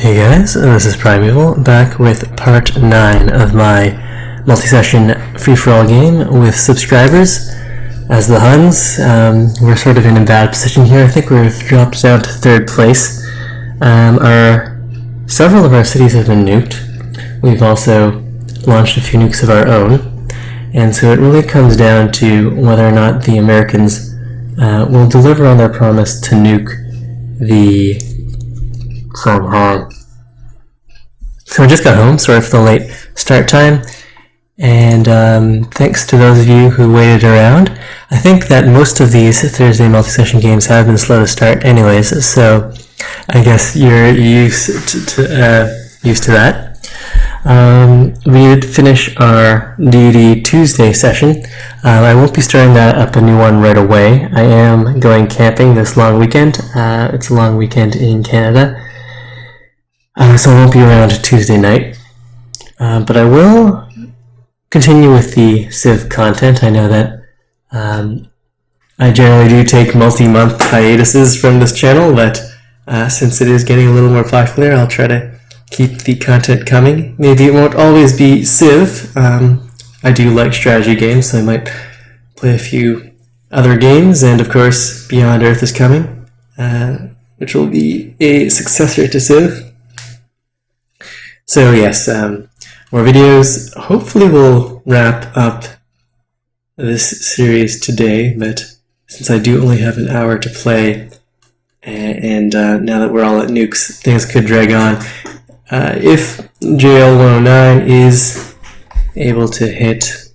Hey guys, this is Primeval, back with part 9 of my multi-session free-for-all game with subscribers as the Huns. We're sort of in a bad position here. I think we've dropped down to 3rd place. Several of our cities have been nuked. We've also launched a few nukes of our own, and so it really comes down to whether or not the Americans will deliver on their promise to nuke the Shanghai. So I just got home, sorry for the late start time, and thanks to those of you who waited around. I think that most of these Thursday multi-session games have been slow to start anyways, so I guess you're used to that. We did finish our Duty Tuesday session. I won't be starting that up a new one right away. I am going camping this long weekend. It's a long weekend in Canada. So I won't be around Tuesday night, but I will continue with the Civ content. I know that I generally do take multi-month hiatuses from this channel, but since it is getting a little more popular, I'll try to keep the content coming. Maybe it won't always be Civ. I do like strategy games, so I might play a few other games, and of course Beyond Earth is coming, which will be a successor to Civ. So yes, more videos. Hopefully we'll wrap up this series today, but since I do only have an hour to play, and now that we're all at nukes, things could drag on. If JL109 is able to hit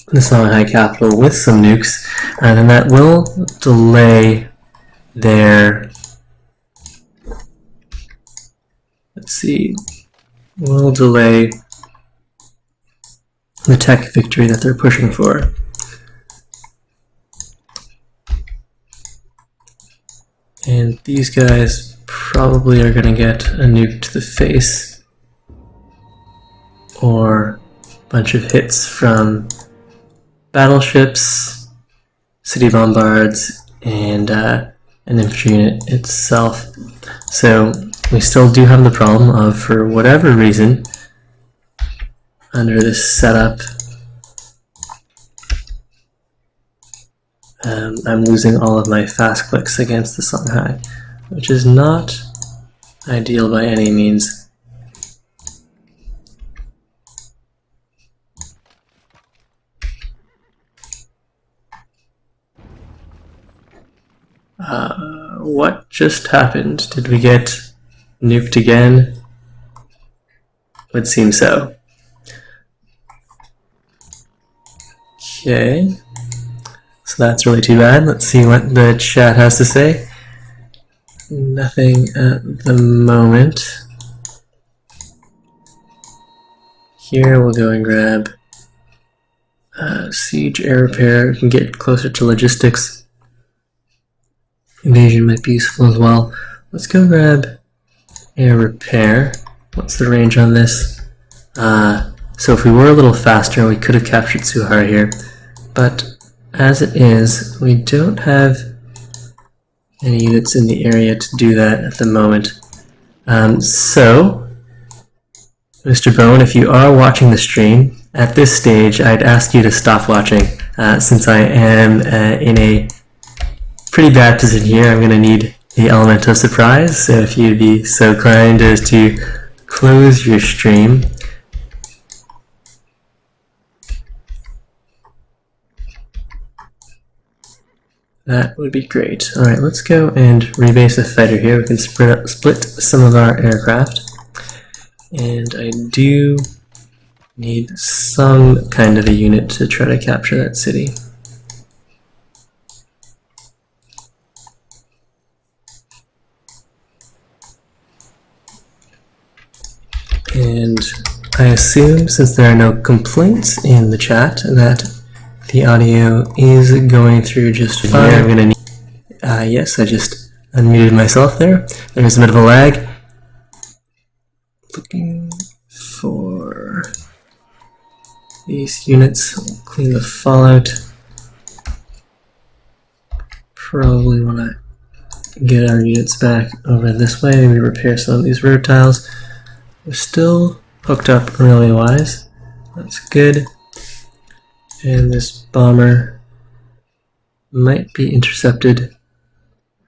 the Shanghai capital with some nukes, then that will delay their... We'll delay the tech victory that they're pushing for. And these guys probably are going to get a nuke to the face, or a bunch of hits from battleships, city bombards, and an infantry unit itself. So we still do have the problem of, for whatever reason, under this setup, I'm losing all of my fast clicks against the Shanghai, which is not ideal by any means. What just happened? Did we get nuked again? Would seem so. Okay, so that's really too bad. Let's see what the chat has to say. Nothing at the moment. Here we'll go and grab siege, air repair. We can get closer to logistics. Invasion might be useful as well. Let's go grab air repair. What's the range on this? So if we were a little faster, we could have captured Suhar here, but as it is, we don't have any units in the area to do that at the moment. So, Mr. Bone, if you are watching the stream, at this stage I'd ask you to stop watching, since I am in a pretty bad position here. I'm going to need the element of surprise, so if you'd be so kind as to close your stream. That would be great. Alright, let's go and rebase a fighter here. We can split some of our aircraft. And I do need some kind of a unit to try to capture that city. And I assume, since there are no complaints in the chat, that the audio is going through just fine. I'm gonna need... yes, I just unmuted myself there. There's a bit of a lag. Looking for these units. We'll clean the fallout. Probably want to get our units back over this way. We repair some of these road tiles. We're still hooked up railway-wise. That's good. And this bomber might be intercepted.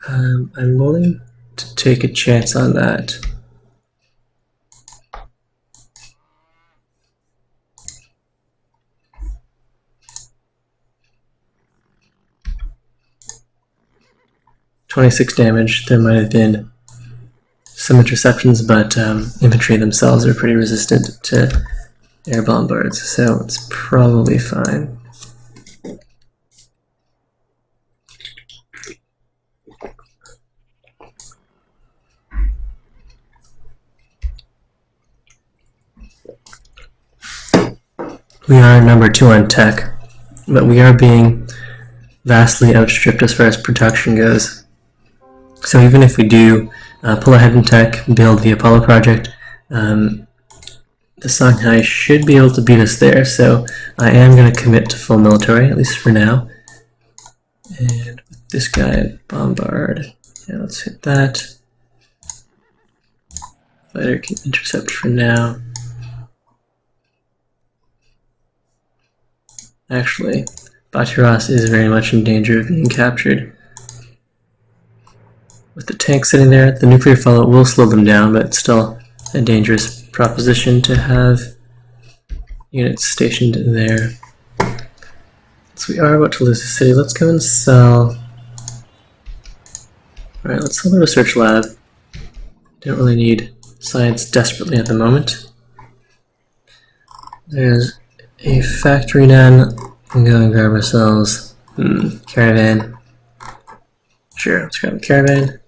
I'm willing to take a chance on that. .26 damage. There might have been some interceptions, but infantry themselves are pretty resistant to air bombards, so it's probably fine. We are number 2 on tech, but we are being vastly outstripped as far as production goes. So even if we do pull ahead in tech, build the Apollo project, the Shanghai should be able to beat us there, so I am going to commit to full military, at least for now. And with this guy, bombard. Yeah, let's hit that. Fighter can intercept for now. Actually, Batiras is very much in danger of being captured. With the tank sitting there, the nuclear fallout will slow them down, but it's still a dangerous proposition to have units stationed there. So we are about to lose the city. Let's go and sell. Alright, let's sell the research lab. Don't really need science desperately at the moment. There's a factory done. We'll go and grab ourselves caravan. Sure, let's grab a caravan.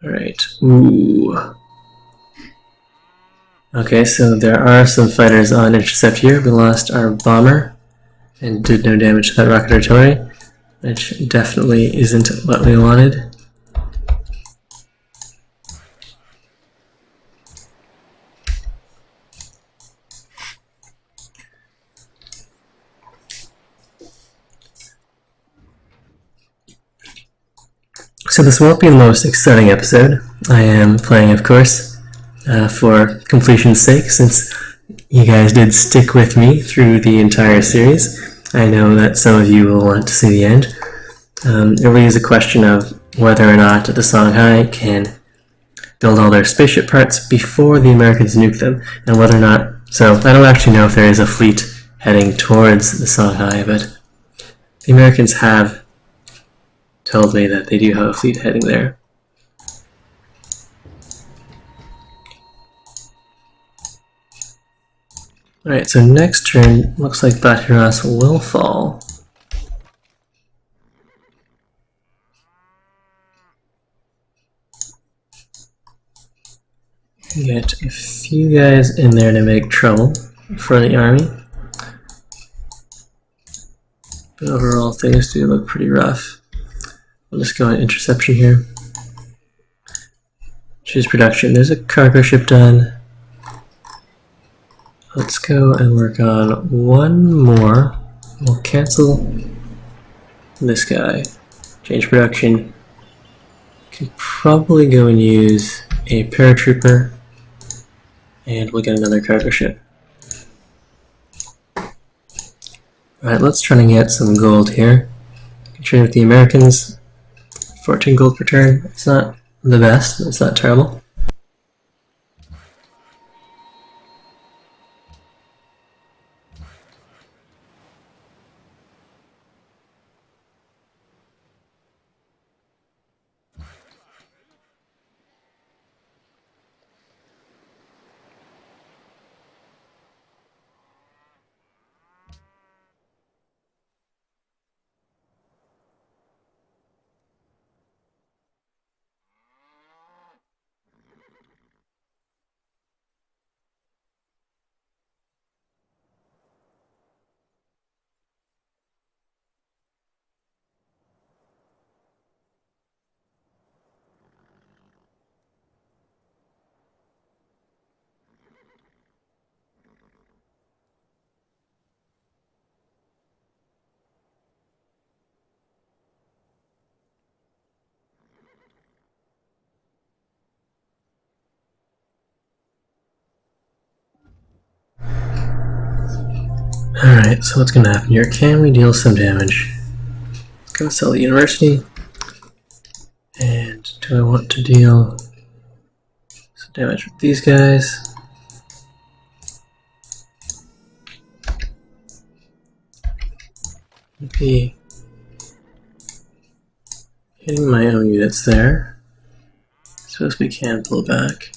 Alright, ooh. Okay, so there are some fighters on intercept here. We lost our bomber and did no damage to that rocket artillery, which definitely isn't what we wanted. So this won't be the most exciting episode. I am playing, of course, for completion's sake, since you guys did stick with me through the entire series. I know that some of you will want to see the end. It really is a question of whether or not the Shanghai can build all their spaceship parts before the Americans nuke them, and whether or not... So I don't actually know if there is a fleet heading towards the Shanghai, but the Americans have told me that they do have a fleet heading there. Alright, so next turn, looks like Batiras will fall. Get a few guys in there to make trouble for the army. But overall, things do look pretty rough. We'll just go on interception here. Choose production. There's a cargo ship done. Let's go and work on one more. We'll cancel this guy. Change production. Can probably go and use a paratrooper. And we'll get another cargo ship. Alright, let's try and get some gold here. Trade with the Americans. 14 gold per turn. It's not the best, but it's not terrible. Alright, so what's gonna happen here? Can we deal some damage? Gonna sell the university. And do I want to deal some damage with these guys? Maybe hitting my own units there. I suppose we can pull back.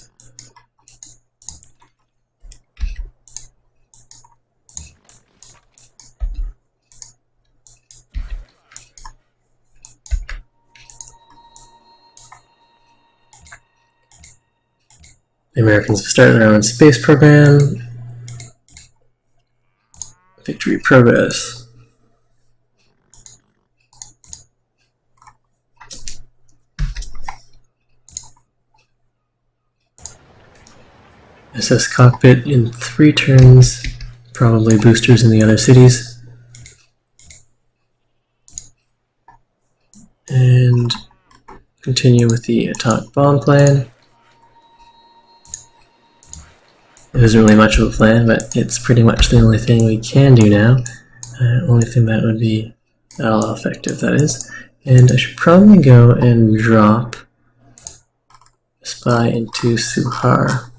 The Americans have started their own space program. Victory progress. SS cockpit in 3 turns. Probably boosters in the other cities. And continue with the atomic bomb plan. It isn't really much of a plan, but it's pretty much the only thing we can do now. Only thing that would be at all effective, that is. And I should probably go and drop a spy into Suhar.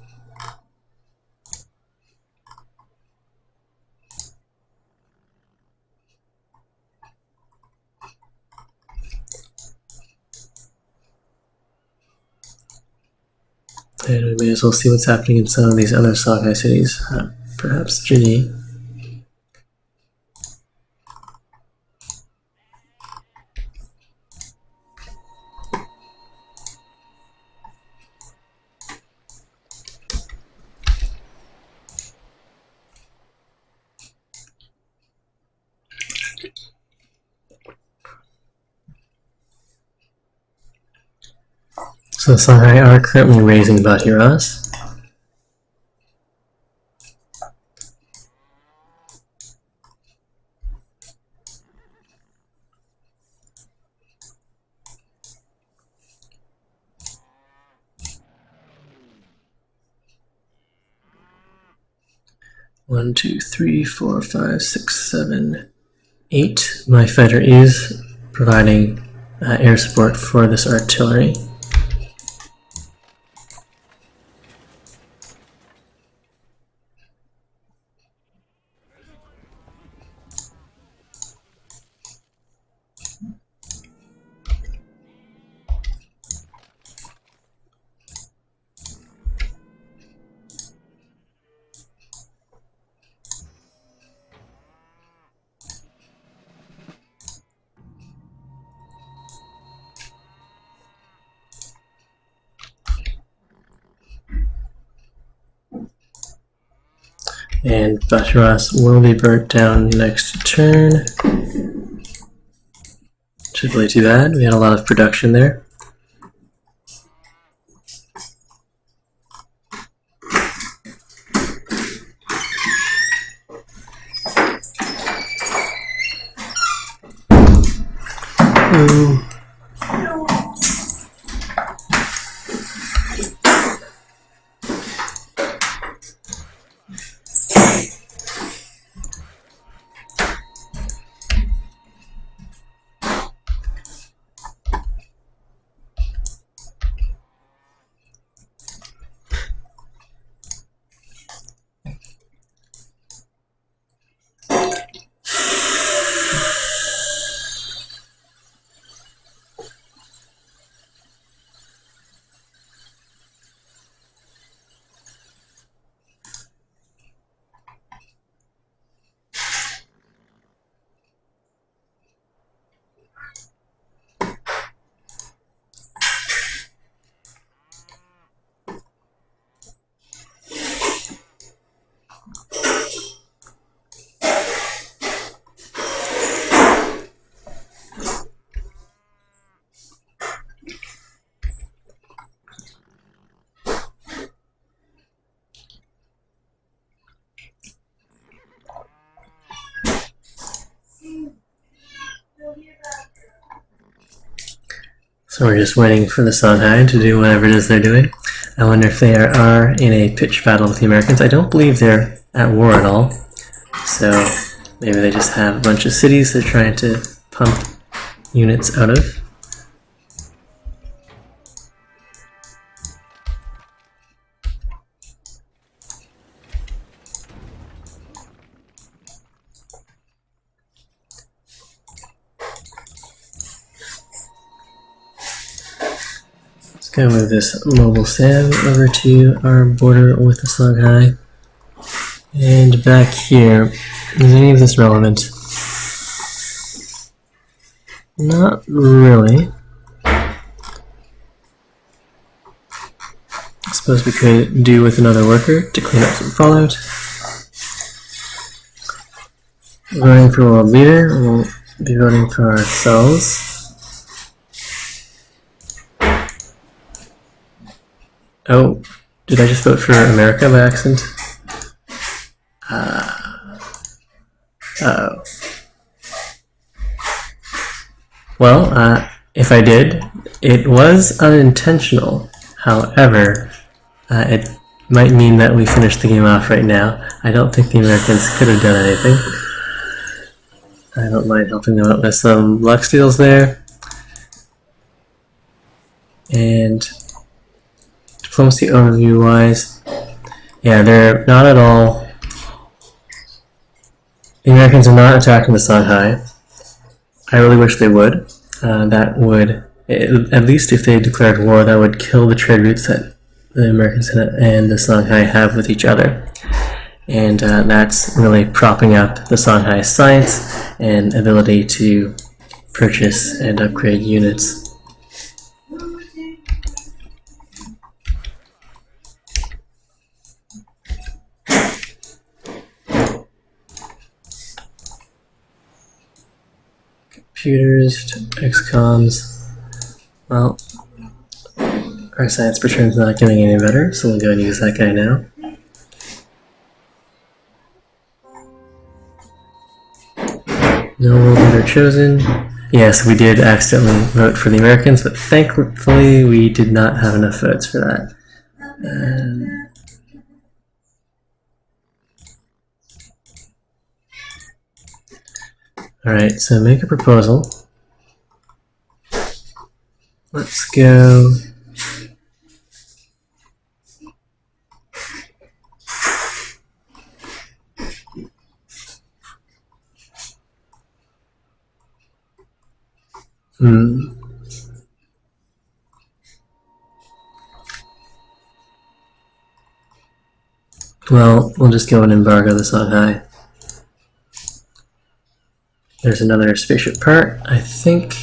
And we may as well see what's happening in some of these other Songhai cities, perhaps Jini. So the Songhai are currently raising Batiras. One, two, three, 4, 5, 6, 7, 8. My fighter is providing air support for this artillery. And Batiras will be burnt down next turn. Shouldn't really too bad. We had a lot of production there. So we're just waiting for the Songhai to do whatever it is they're doing. I wonder if they are in a pitched battle with the Americans. I don't believe they're at war at all. So Maybe they just have a bunch of cities they're trying to pump units out of. Let's go move this mobile SAM over to our border with the Songhai. And back here, is any of this relevant? Not really. I suppose we could do with another worker to clean up some fallout. Voting for world leader, we'll be voting for ourselves. Oh, did I just vote for America by accident? Oh. Well, if I did, it was unintentional. However, it might mean that we finish the game off right now. I don't think the Americans could have done anything. I don't mind helping them out with some luck steals there. And diplomacy overview wise, yeah, they're not at all. The Americans are not attacking the Songhai. I really wish they would. That would, at least if they declared war, that would kill the trade routes that the Americans and the Songhai have with each other. And that's really propping up the Songhai science and ability to purchase and upgrade units. Computers, XComs. Well, our science per turn's not getting any better, so we'll go and use that guy now. No world leader chosen. Yes, we did accidentally vote for the Americans, but thankfully we did not have enough votes for that. Alright, so make a proposal. Let's go. Well, we'll just go and embargo the Songhai. There's another spaceship part. I think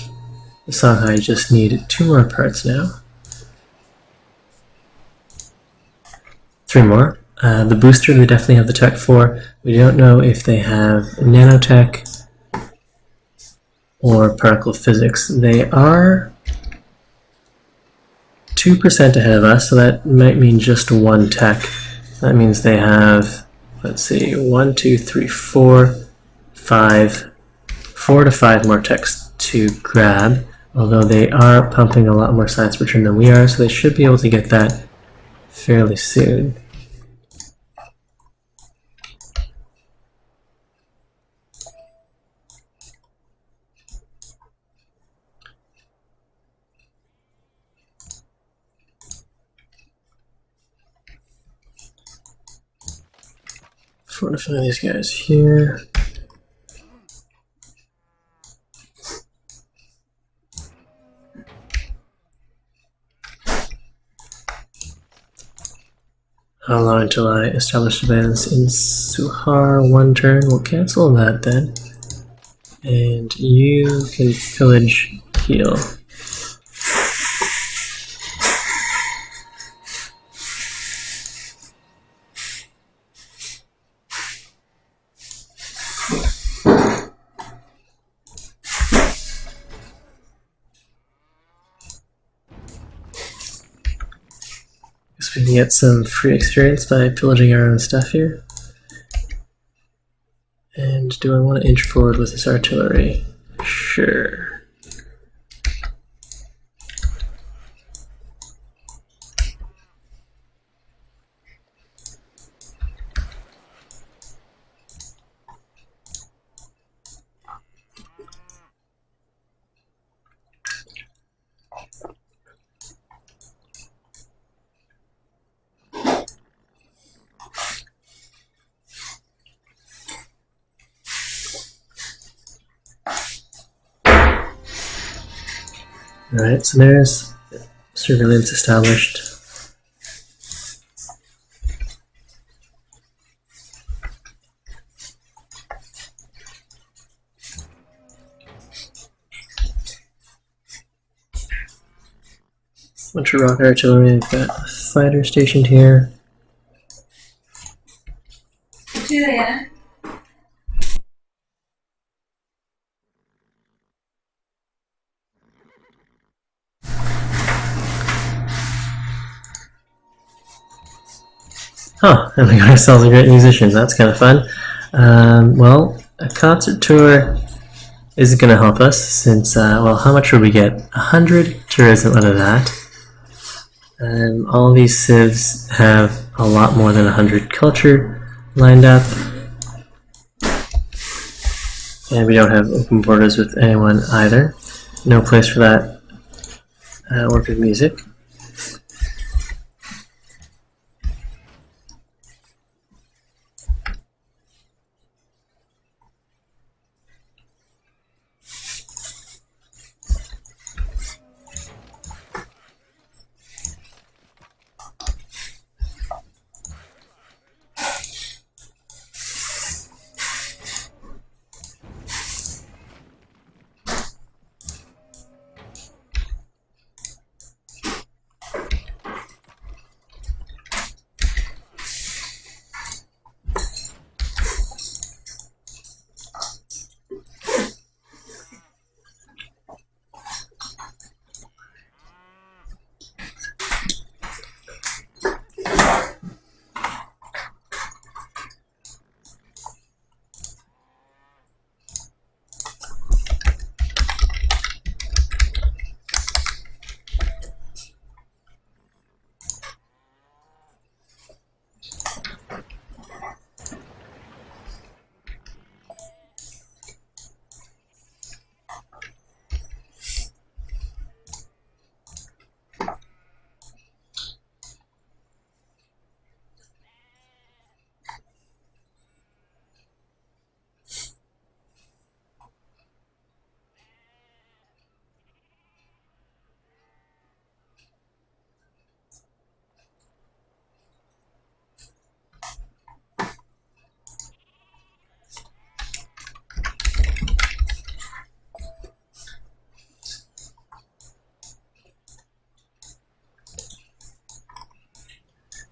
the Songhai just need 2 more parts now. 3 more. The booster they definitely have the tech for. We don't know if they have nanotech or particle physics. They are 2% ahead of us, so that might mean just 1 tech. That means they have, let's see, 1, 2, 3, 4, 5, 4 to 5 more techs to grab, although they are pumping a lot more science per turn than we are, so they should be able to get that fairly soon. Fortify these guys here. How long until I establish surveillance in Suhar? 1 turn. We'll cancel that then. And you can pillage heal. We can get some free experience by pillaging our own stuff here. And do I want to inch forward with this artillery? Sure. Alright, so there's surveillance established. Bunch of rocket artillery. We've got a fighter stationed here. Julia. Huh, and we got ourselves a great musician. That's kind of fun. Well, a concert tour is going to help us since, well, how much would we get? 100 tourism out of that. All these civs have a lot more than 100 culture lined up. And we don't have open borders with anyone either. No place for that work with music.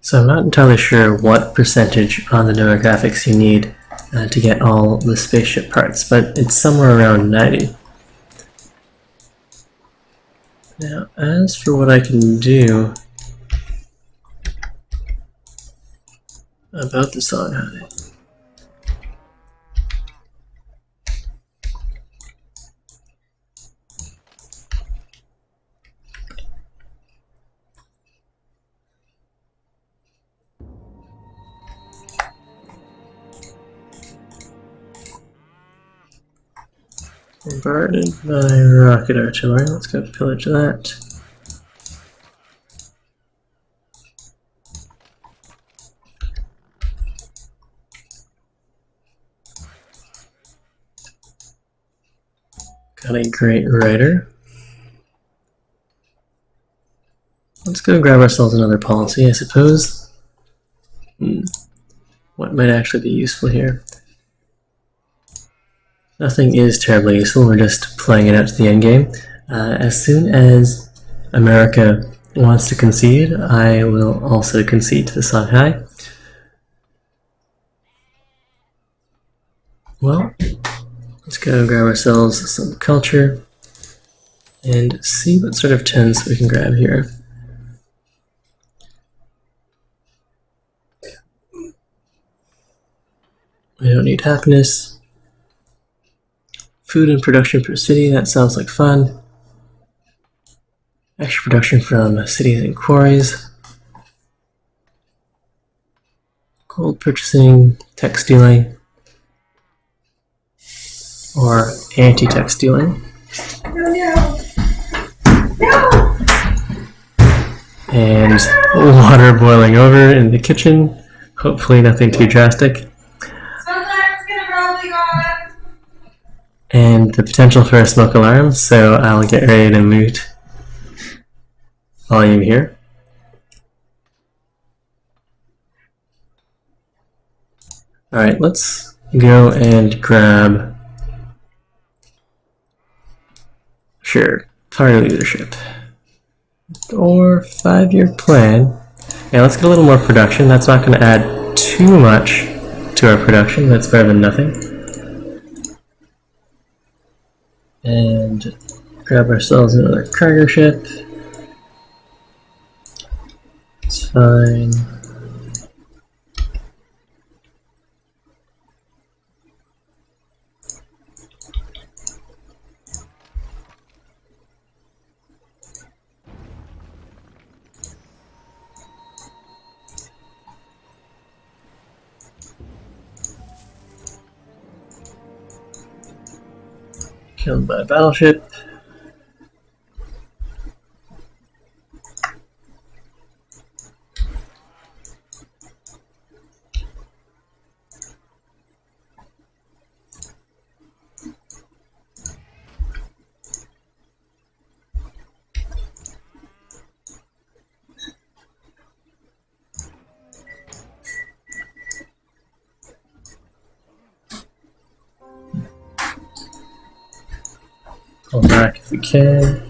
So I'm not entirely sure what percentage on the demographics you need to get all the spaceship parts, but it's somewhere around 90. Now, as for what I can do about the Songhai, bombarded by rocket artillery. Let's go pillage that. Got a great rider. Let's go grab ourselves another policy, I suppose. What might actually be useful here? Nothing is terribly useful, we're just playing it out to the end game. As soon as America wants to concede, I will also concede to the Songhai. Well, let's go grab ourselves some culture and see what sort of tents we can grab here. We don't need happiness. Food and production per city, that sounds like fun. Extra production from cities and quarries. Gold purchasing, tech stealing, or anti-tech stealing. No. And water boiling over in the kitchen. Hopefully nothing too drastic. And the potential for a smoke alarm, so I'll get ready to mute volume here. Alright, let's go and grab, sure, party leadership. Or 5-year plan. Yeah, let's get a little more production. That's not going to add too much to our production. That's better than nothing. And grab ourselves another cargo ship. It's fine. Killed by a battleship. Pull back if we can.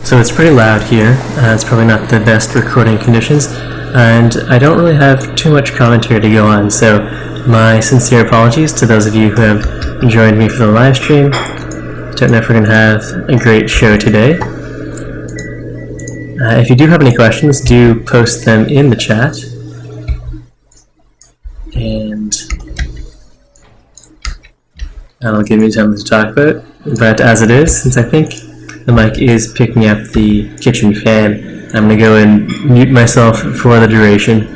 So it's pretty loud here. It's probably not the best recording conditions, and I don't really have too much commentary to go on, so my sincere apologies to those of you who have joined me for the live stream. Don't know if we're going to have a great show today. If you do have any questions, do post them in the chat. And that'll give me something to talk about. But as it is, since I think the mic is picking up the kitchen fan, I'm going to go and mute myself for the duration.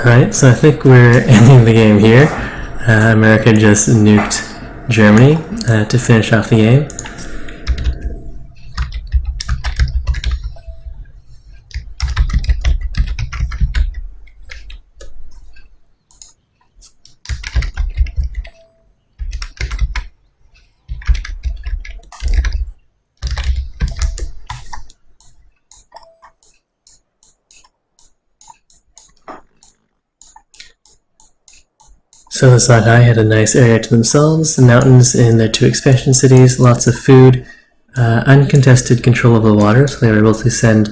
Alright, so I think we're ending the game here. America just nuked Germany to finish off the game. So the Songhai had a nice area to themselves, the mountains in their two expansion cities, lots of food, uncontested control of the water, so they were able to send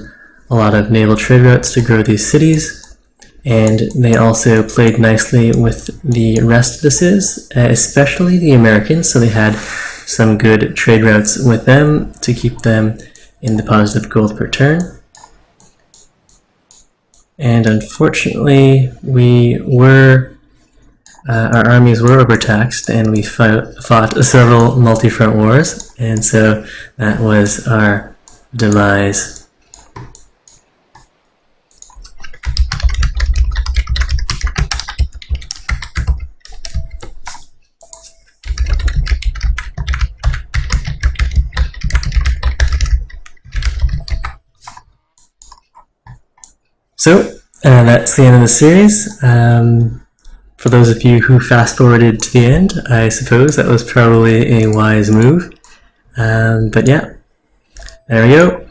a lot of naval trade routes to grow these cities, and they also played nicely with the rest of the cities, especially the Americans, so they had some good trade routes with them to keep them in the positive gold per turn. And unfortunately, our armies were overtaxed, and we fought several multi-front wars, and so that was our demise. So, that's the end of the series. For those of you who fast-forwarded to the end, I suppose that was probably a wise move. But yeah, there we go.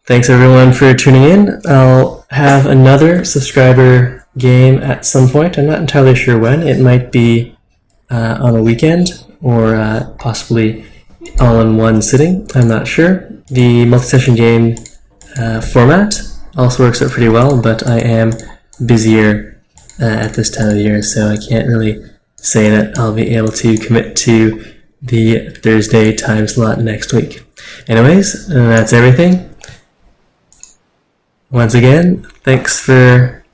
Thanks everyone for tuning in. I'll have another subscriber game at some point. I'm not entirely sure when. It might be on a weekend or possibly all in one sitting. I'm not sure. The multi-session game format also works out pretty well, but I am busier at this time of the year, so I can't really say that I'll be able to commit to the Thursday time slot next week. Anyways, that's everything. Once again, thanks for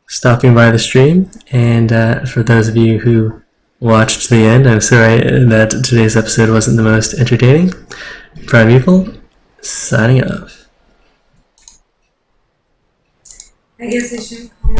stopping by the stream, and for those of you who watched to the end, I'm sorry that today's episode wasn't the most entertaining. Primeval, signing off. I guess I should comment.